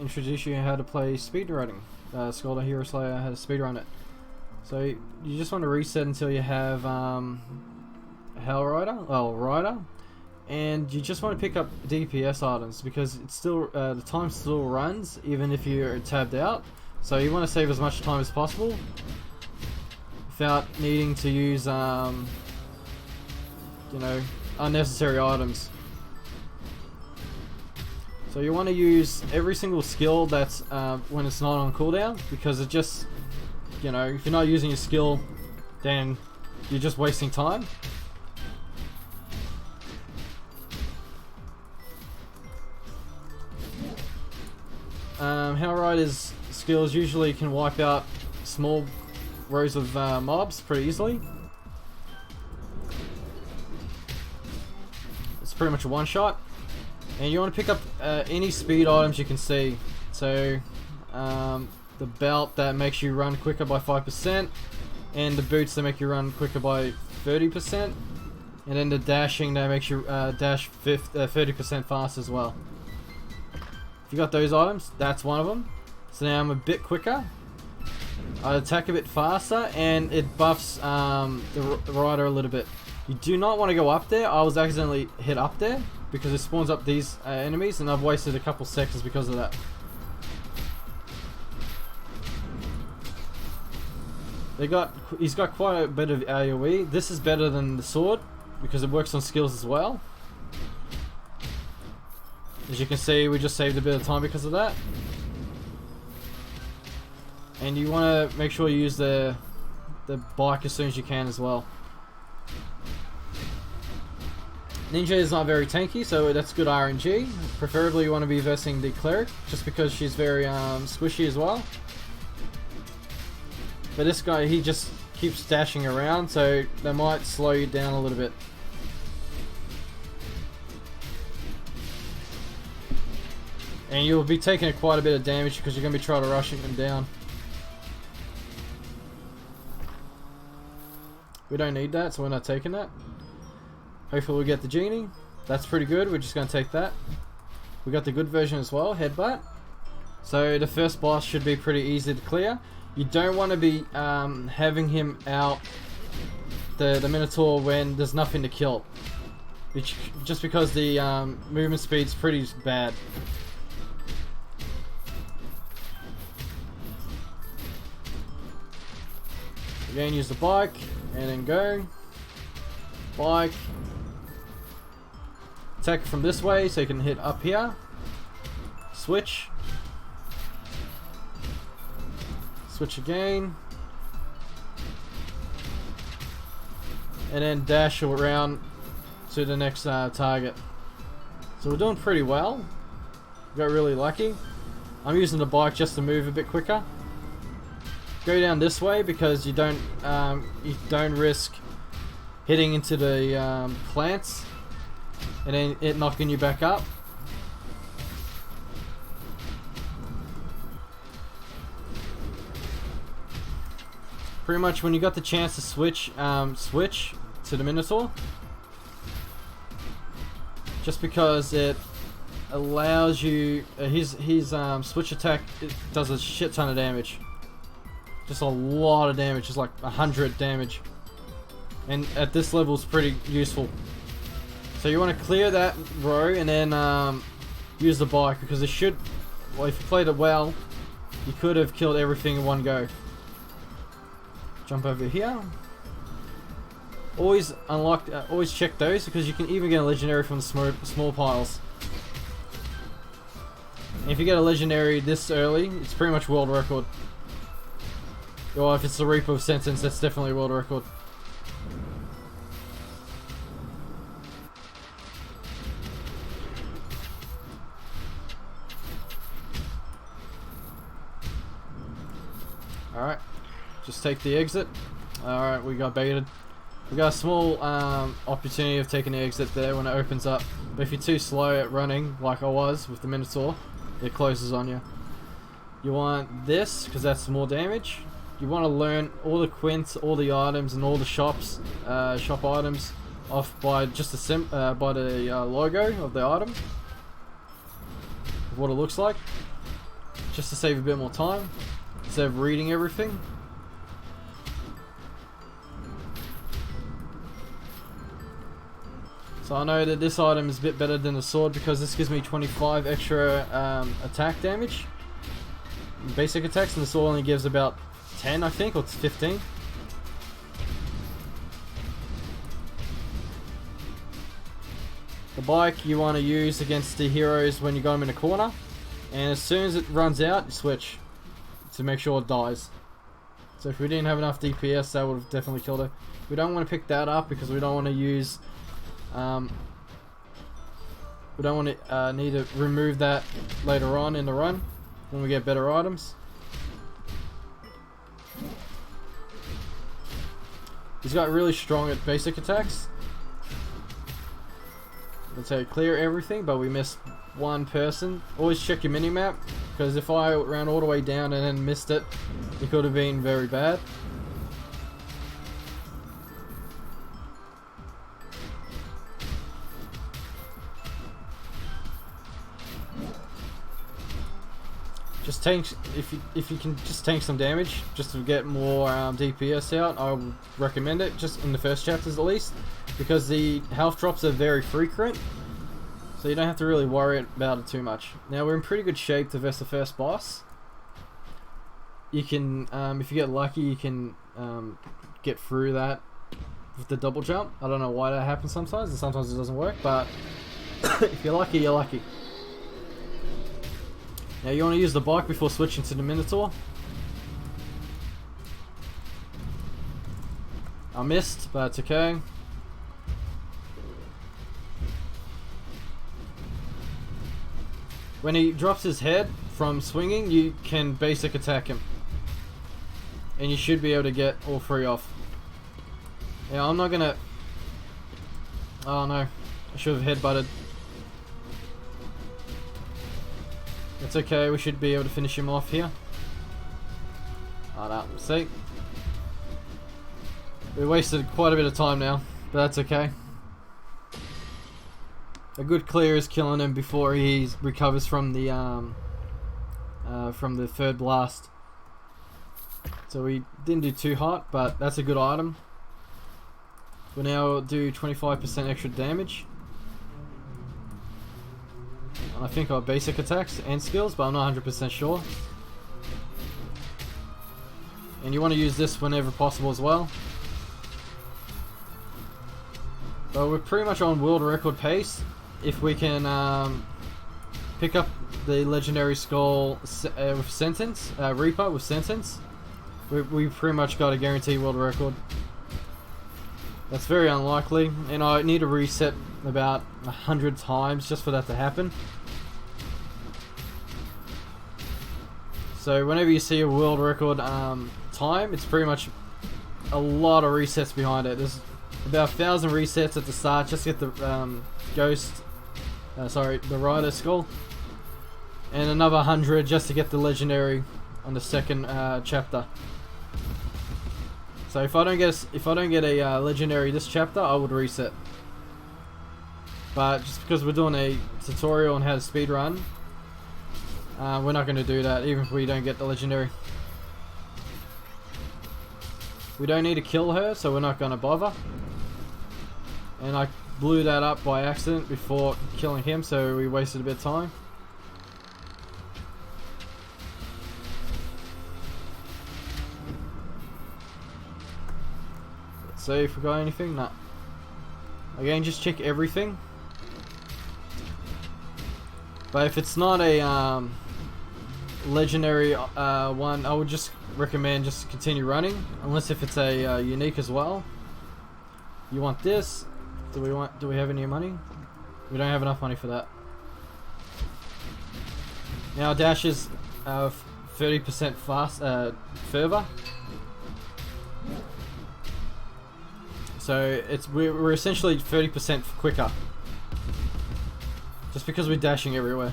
introduce you how to play speedrunning. Skul the Hero Slayer has speedrun it. So you just want to reset until you have Rider, and you just want to pick up DPS items because it's still the time still runs even if you're tabbed out. So you want to save as much time as possible without needing to use unnecessary items. So you want to use every single skill that's when it's not on cooldown, because it just, if you're not using your skill, then you're just wasting time. Hellrider's skills usually can wipe out small rows of mobs pretty easily. It's pretty much a one shot. And you want to pick up any speed items you can see. So the belt that makes you run quicker by 5%, and the boots that make you run quicker by 30%, and then the dashing that makes you dash 30% faster as well. If you got those items, that's one of them. So now I'm a bit quicker, I attack a bit faster, and it buffs the rider a little bit. You do not want to go up there. I was accidentally hit up there because it spawns up these enemies, and I've wasted a couple seconds because of that. He's got quite a bit of AoE. This is better than the sword because it works on skills as well. As you can see, we just saved a bit of time because of that. And you want to make sure you use the bike as soon as you can as well. Ninja is not very tanky, so that's good RNG. Preferably you want to be versing the cleric, just because she's very squishy as well. But this guy, he just keeps dashing around, so that might slow you down a little bit. And you'll be taking quite a bit of damage because you're going to be trying to rushing them down. We don't need that, so we're not taking that. Hopefully we'll get the genie. That's pretty good. We're just going to take that. We got the good version as well, headbutt. So the first boss should be pretty easy to clear. You don't want to be having him out the Minotaur when there's nothing to kill. Just because the movement speed's pretty bad. Again, use the bike and then go. Bike. Attack from this way so you can hit up here. Switch. Switch again. And then dash around to the next target. So we're doing pretty well. Got really lucky. I'm using the bike just to move a bit quicker. Go down this way because you don't risk hitting into the plants and then it knocking you back up. Pretty much when you got the chance to switch to the Minotaur, just because it allows you his switch attack, it does a shit ton of damage. Just a lot of damage, just like 100 damage. And at this level it's pretty useful. So you want to clear that row and then use the bike, because it should, well, if you played it well, you could have killed everything in one go. Jump over here. Always unlock, always check those, because you can even get a legendary from the small piles. And if you get a legendary this early, it's pretty much world record. Or if it's the Reaper of Sentence, that's definitely a world record. Alright, just take the exit. Alright, we got baited. We got a small opportunity of taking the exit there when it opens up. But if you're too slow at running, like I was with the Minotaur, it closes on you. You want this, because that's more damage. You want to learn all the quints, all the items, and all the shop items off by just the logo of the item, of what it looks like. just to save a bit more time instead of reading everything. So I know that this item is a bit better than the sword because this gives me 25 extra attack damage, basic attacks, and the sword only gives about 10, I think, or 15. The bike you want to use against the heroes when you got them in a corner, and as soon as it runs out, you switch to make sure it dies. So if we didn't have enough DPS, that would have definitely killed it. We don't want to pick that up because we don't want to use we don't want to need to remove that later on in the run when we get better items. He's got really strong basic attacks. Let's say clear everything, but we missed one person. Always check your mini-map, because if I ran all the way down and then missed it, it could have been very bad. Just tank, if you can just tank some damage just to get more DPS out, I would recommend it, just in the first chapters at least, because the health drops are very frequent, so you don't have to really worry about it too much. Now we're in pretty good shape to verse the first boss. You can, if you get lucky, you can get through that with the double jump. I don't know why that happens sometimes, and sometimes it doesn't work, but if you're lucky, you're lucky. Now you want to use the bike before switching to the Minotaur. I missed, but it's okay. When he drops his head from swinging, you can basic attack him. And you should be able to get all three off. Yeah, I'm not gonna... Oh no, I should have headbutted. It's okay, we should be able to finish him off here. Oh no, see? We wasted quite a bit of time now, but that's okay. A good clear is killing him before he recovers from the third blast. So we didn't do too hot, but that's a good item. We'll now do 25% extra damage. I think our basic attacks and skills, but I'm not 100% sure. And you want to use this whenever possible as well. But we're pretty much on world record pace. If we can pick up the legendary skull with sentence, Reaper with sentence, we pretty much got a guaranteed world record. That's very unlikely, and I need to reset about 100 times just for that to happen. So whenever you see a world record time, it's pretty much a lot of resets behind it. There's about 1,000 resets at the start just to get the the rider skull, and another 100 just to get the legendary on the second chapter. So if I don't get a legendary this chapter, I would reset. But just because we're doing a tutorial on how to speedrun, we're not going to do that even if we don't get the legendary. We don't need to kill her, so we're not going to bother. And I blew that up by accident before killing him, so we wasted a bit of time. Let's see if we got anything. Nah. Again, just check everything. But if it's not a legendary one, I would just recommend just continue running, unless if it's a unique as well. You want this? Do we have any money? We don't have enough money for that. Now dash is 30% fast further. So we're essentially 30% quicker. Just because we're dashing everywhere.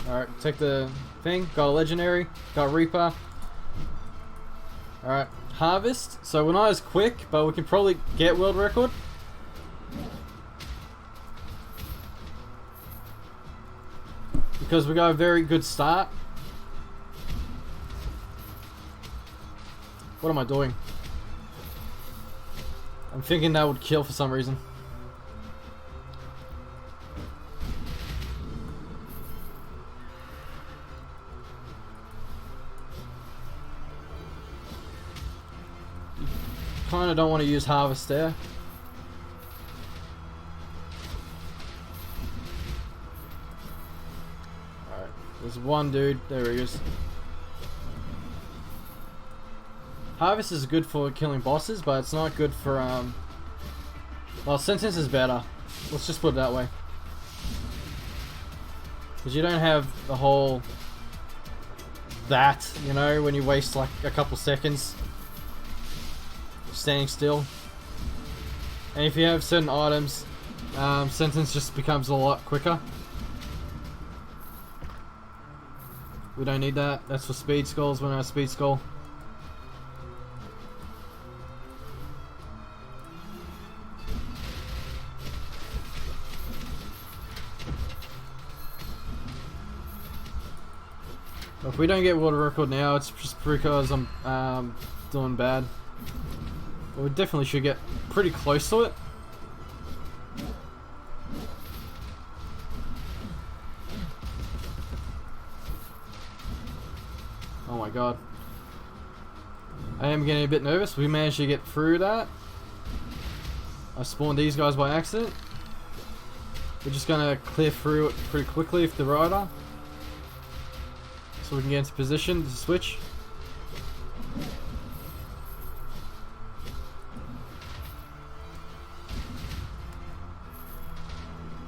Alright, take the thing. Got a legendary. Got Reaper. Alright, harvest. So we're not as quick, but we can probably get world record. because we got a very good start. What am I doing? I'm thinking that would kill for some reason. Kinda don't want to use harvest there. Alright, there's one dude. There he is. Harvest is good for killing bosses, but it's not good for well, Sentence is better. Let's just put it that way. Because you don't have the whole that, you know, when you waste like a couple seconds standing still. And if you have certain items, Sentence just becomes a lot quicker. We don't need that. That's for speed skulls when I speed skull. If we don't get world record now, it's just because I'm doing bad. But we definitely should get pretty close to it. Oh my god. I am getting a bit nervous. We managed to get through that. I spawned these guys by accident. We're just gonna clear through it pretty quickly with the rider, so we can get into position to switch.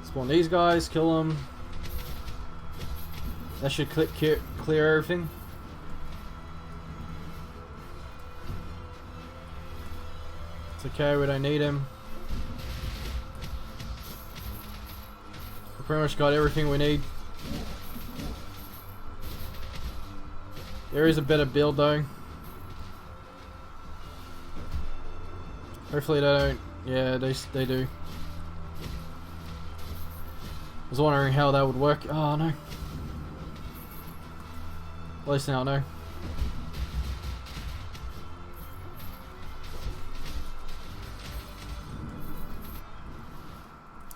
Spawn these guys, kill them. That should clear everything. It's okay, we don't need him. We pretty much got everything we need. There is a better build though. Hopefully they don't. Yeah, they do. I was wondering how that would work. Oh no. At least now I know.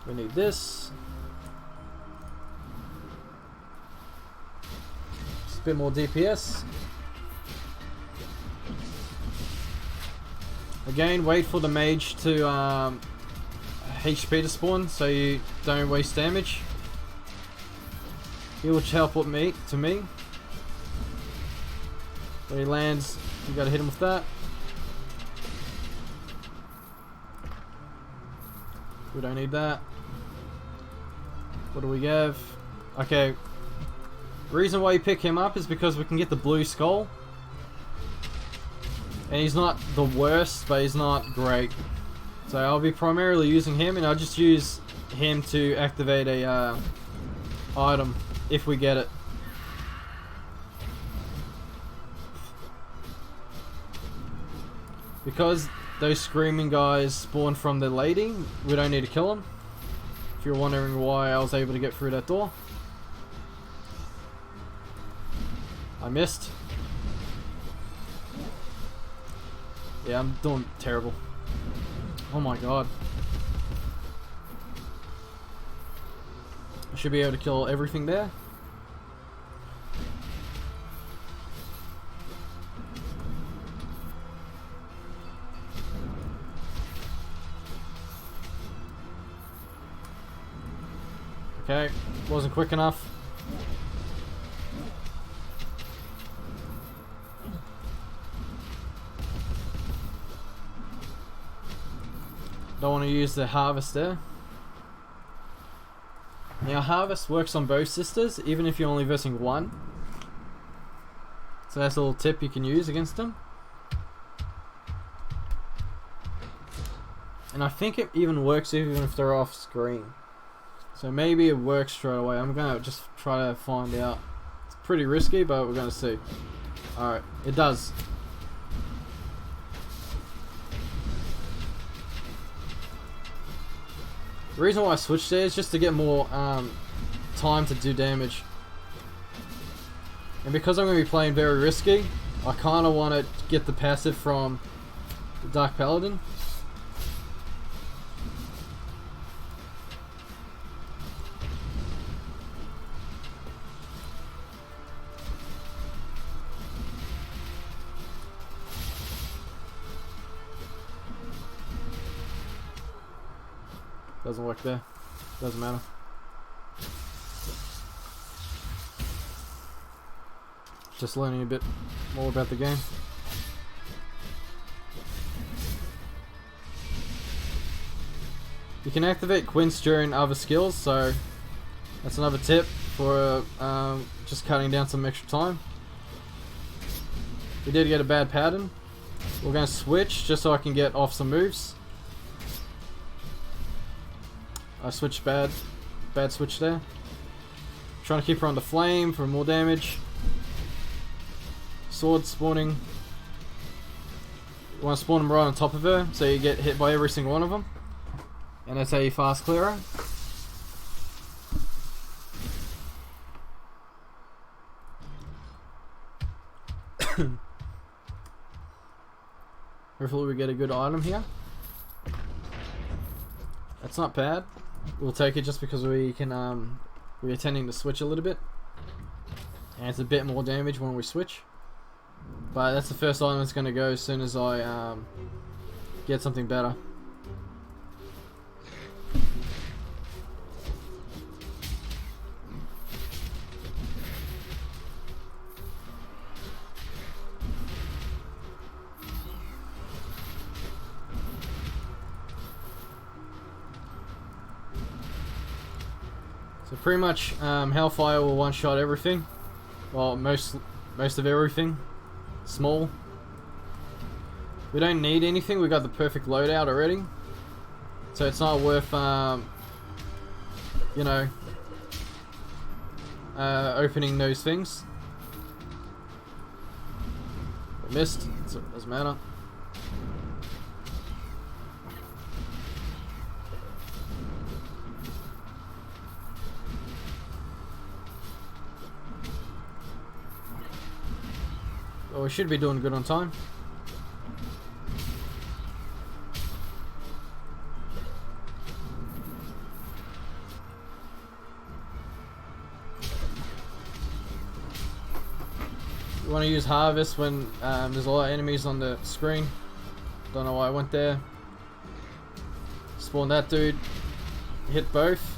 We need this. Just a bit more DPS. Again, wait for the mage to HP to spawn so you don't waste damage. He will teleport to me. When he lands, you gotta hit him with that. We don't need that. What do we have? Okay. The reason why you pick him up is because we can get the blue skull. And he's not the worst, but he's not great. So I'll be primarily using him, and I'll just use him to activate a item if we get it. Because those screaming guys spawn from the lady, we don't need to kill them. If you're wondering why I was able to get through that door. I missed. Yeah, I'm doing terrible. Oh my god. I should be able to kill everything there. Okay, wasn't quick enough. Don't want to use the harvest there. Now harvest works on both sisters, even if you're only versing one. So that's a little tip you can use against them. And I think it even works even if they're off screen. So maybe it works straight away. I'm gonna just try to find out. It's pretty risky, but we're gonna see. Alright, it does. The reason why I switched there is just to get more time to do damage. And because I'm going to be playing very risky, I kind of want to get the passive from the Dark Paladin. Doesn't work there. Doesn't matter. Just learning a bit more about the game. You can activate quints during other skills, so that's another tip for just cutting down some extra time. We did get a bad pattern. We're going to switch just so I can get off some moves. I switched bad switch there. Trying to keep her on the flame for more damage. Sword spawning. You want to spawn them right on top of her so you get hit by every single one of them. And that's how you fast clear her. Hopefully we get a good item here. That's not bad. We'll take it just because we can we're tending to switch a little bit. And it's a bit more damage when we switch. But that's the first item that's going to go as soon as I get something better. So pretty much Hellfire will one-shot everything. Well, most of everything. Small. We don't need anything, we got the perfect loadout already. So it's not worth, you know, opening those things. I missed, so it doesn't matter. Well, we should be doing good on time. You want to use Harvest when there's a lot of enemies on the screen. Don't know why I went there. Spawn that dude. Hit both.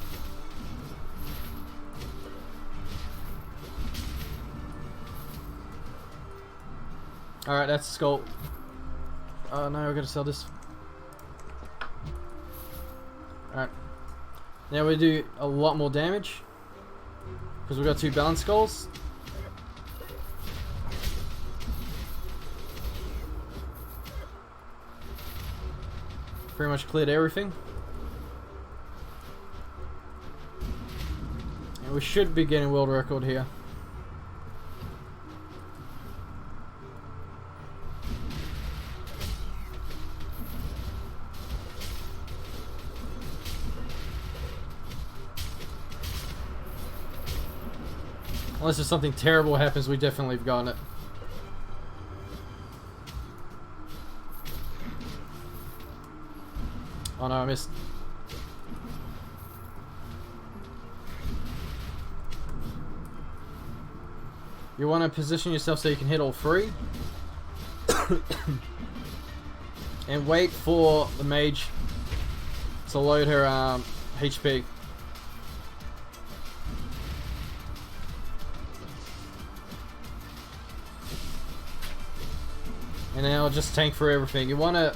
Alright, that's Skul. Oh no, we're gonna sell this. Alright. Now we do a lot more damage. Because we've got 2 balanced skulls. Pretty much cleared everything. And we should be getting world record here. Unless if something terrible happens, we definitely have gotten it. Oh no, I missed. You want to position yourself so you can hit all 3. And wait for the mage to load her HP. And then I'll just tank for everything. You want to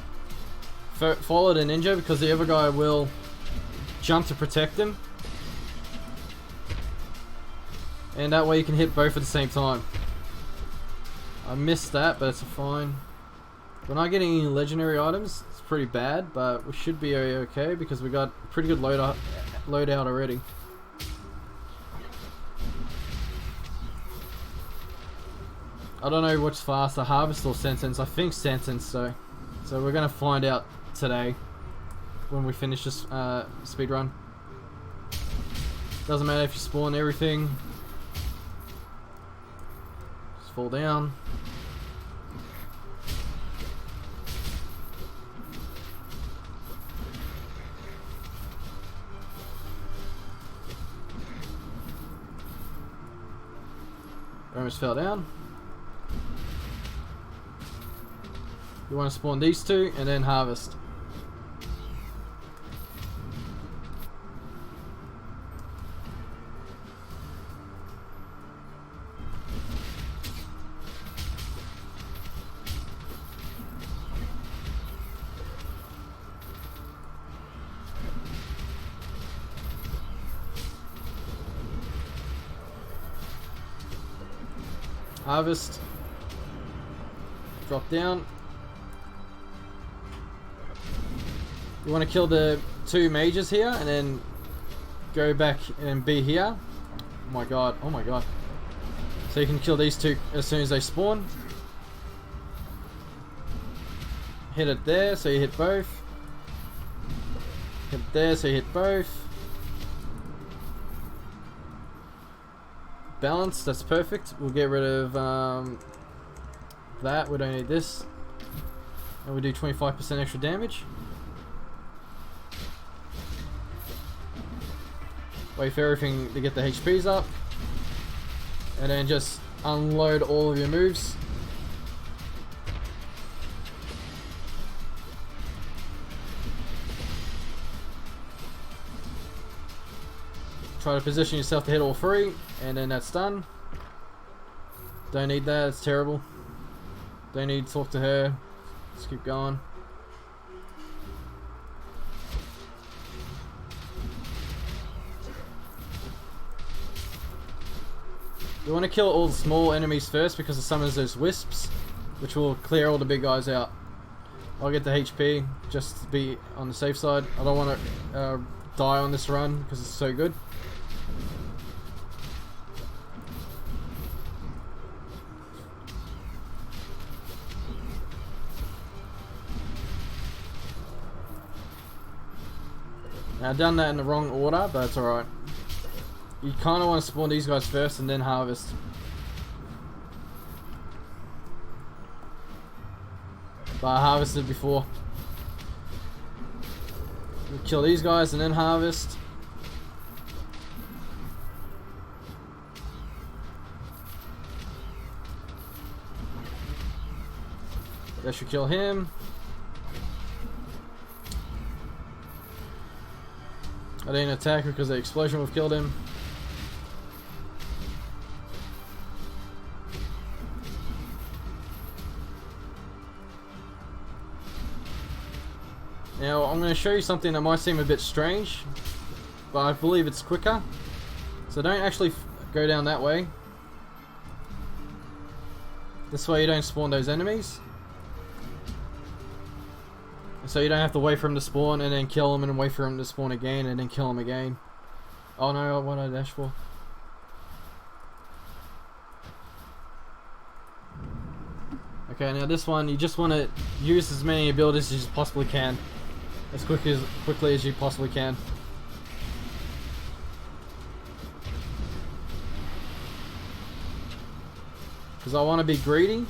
follow the ninja because the other guy will jump to protect him. And that way you can hit both at the same time. I missed that, but it's fine. We're not getting any legendary items. It's pretty bad, but we should be okay because we got a pretty good loadout already. I don't know what's faster, Harvest or Sentence. I think Sentence, so we're gonna find out today when we finish this speedrun. Doesn't matter if you spawn everything. fall down. Almost fell down. You want to spawn these two and then harvest. Harvest. Drop down. You want to kill the two mages here and then go back and be here. Oh my god, oh my god. So you can kill these two as soon as they spawn. Hit it there, so you hit both. Hit it there, so you hit both. Balance, that's perfect. We'll get rid of that, we don't need this. And we do 25% extra damage. Wait for everything to get the HPs up. And then just unload all of your moves. Try to position yourself to hit all three, and then that's done. Don't need that, it's terrible. Don't need to talk to her. Let's keep going. You want to kill all the small enemies first because it summons those wisps, which will clear all the big guys out. I'll get the HP just to be on the safe side. I don't want to die on this run because it's so good. Now, I've done that in the wrong order, but it's alright. You kind of want to spawn these guys first and then harvest. But I harvested before. We'll kill these guys and then harvest. That should kill him. I didn't attack because the explosion would have killed him. Now I'm going to show you something that might seem a bit strange, but I believe it's quicker. So don't actually go down that way. This way you don't spawn those enemies. So you don't have to wait for him to spawn and then kill him and then wait for him to spawn again and then kill him again. Oh no, what did I dash for? Okay, now this one, you just want to use as many abilities as you possibly can. As quickly as you possibly can. Because I want to be greedy.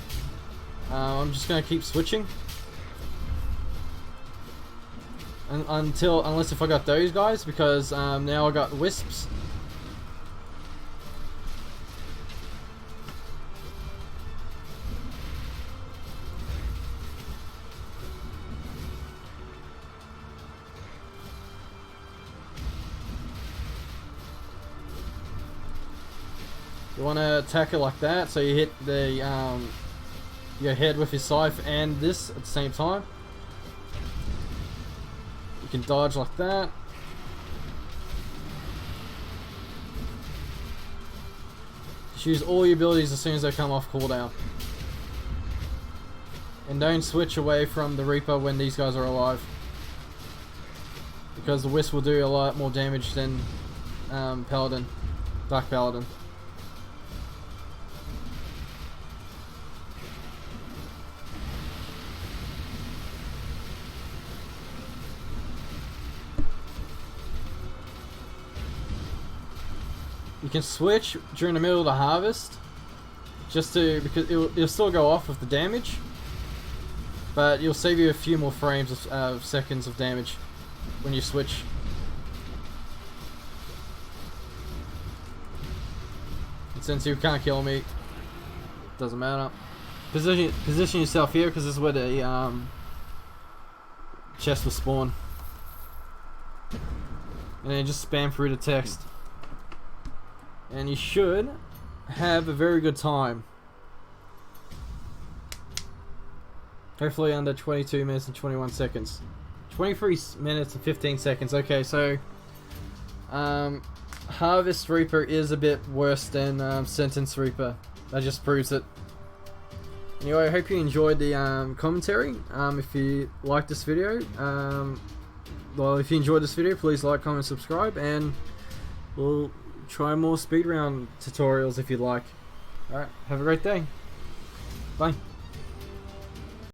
I'm just going to keep switching. Unless if I got those guys, because now I got wisps. You want to attack it like that, so you hit the your head with your scythe and this at the same time. You can dodge like that. Just use all your abilities as soon as they come off cooldown. And don't switch away from the Reaper when these guys are alive. Because the Wisp will do a lot more damage than Paladin, Dark Paladin. You can switch during the middle of the harvest, just to, because it'll still go off with the damage, but you'll save you a few more frames of seconds of damage when you switch. And since you can't kill me, doesn't matter. Position yourself here because this is where the chest will spawn. And then just spam through the text. And you should have a very good time. Hopefully under 22 minutes and 21 seconds. 23 minutes and 15 seconds. Okay, so Harvest Reaper is a bit worse than Sentence Reaper. That just proves it. Anyway, I hope you enjoyed the commentary. If you liked this video, well, if you enjoyed this video, please like, comment, subscribe, and we'll try more speedrun tutorials if you'd like. Alright, have a great day. Bye.